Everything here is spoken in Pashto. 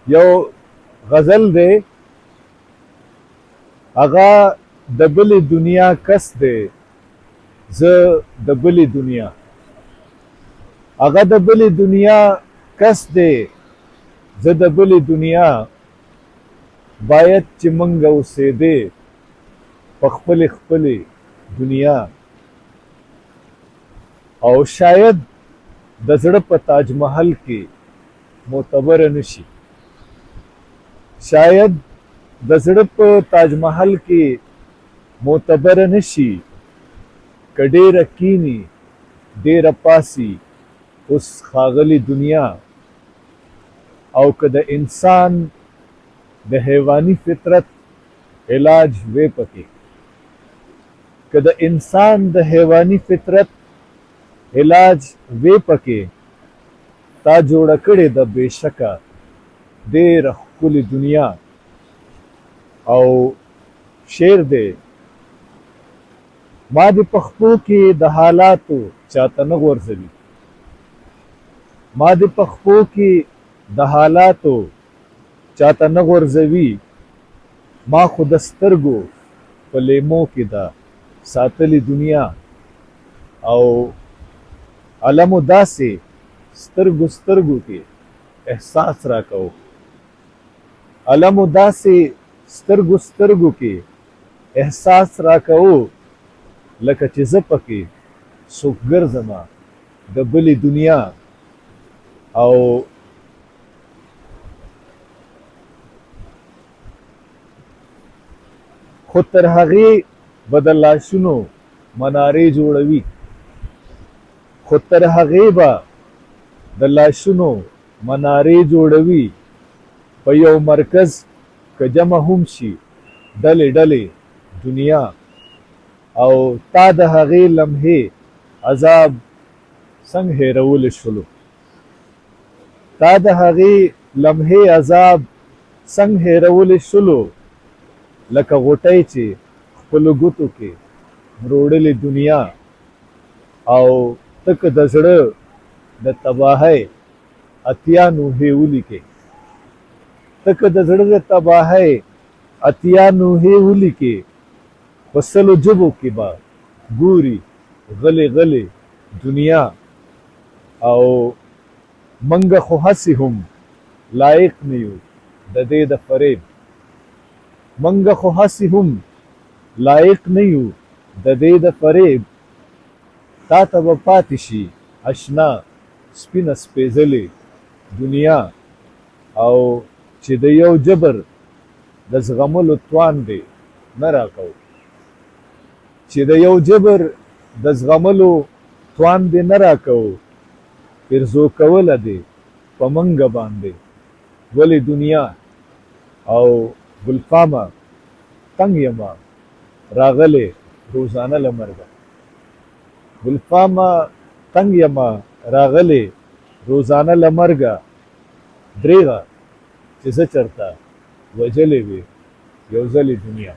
یو غزل دی، هغه د بلې دنیا کس دی، زه د بلې دنیا. هغه د بلې دنیا کس دی، زه د بلې دنیا. باید چې موږ اوسېدې په خپلې خپلې دنیا. او شاید د زړه په تاج محل کې معتبره نشي، شاید د زړه په تاج محل کې معتبره نشي. که ډېره کینی ډېره پاسي اوس ښاغلې دنیا. او که د انسان د حیواني فطرت علاج وی پکې، که د انسان د حیواني فطرت علاج وی پکې، تا جوړه کړې ده بېشکه ډېره ښکلې دنیا. او شعر دی، ما د پښتو کې د حالاتو چاته نه غورځوي، ما د پښتو کې د حالاتو چاته نه غورځوي. ما خو د سترګو په لیمو کې ده ساتلې دنیا. او علمو داسې سترګو سترګو کې احساس راکوو، علمو داسې سترګو سترګو کې احساس راکوو، لکه چې زه پکې څوک ګرځمه د بلې دنیا. او خو تر هغې به د لاشونو منارې جوړوي، خو تر هغې به د لاشونو منارې جوړوي. په یو مرکز که جمع هم شي ډلې ډلې دنیا. او تا د هغې لمحې عذاب څنګه هېرولی شولو، تا د هغې لمحې عذاب څنګه هېرولی شولو، لکه غوټۍ چې خپلو ګوتو کې مروړلې دنیا. او ته که د زړه د تباهۍ اتیا نوحې ولیکې، ته که د زړه د تباهۍ اتیا نوحې ولیکې، په سلو ژبو کې به ګوري غلې غلې دنیا. او منګه خو هسې هم لایق نه یو د دې د فریب، منګه خو هسې هم لایق نه یو د دې د فریب. تا ته به پاتې شي اشنا سپینه سپېڅلې دنیا. او چې د یو جبر د زغملو توان دی نه راکوو، چې د یو جبر د زغملو توان دی نه راکوو، پرزو کوله دی په منګه باندې ولې دنیا. او ګلفامه تنګ یمه راغلې روزانه له مرګه، ګلفامه تنګ یمه راغلې روزانه له مرګه. درېغه چې زه چرته وجلې وې یو ځلې دنیا.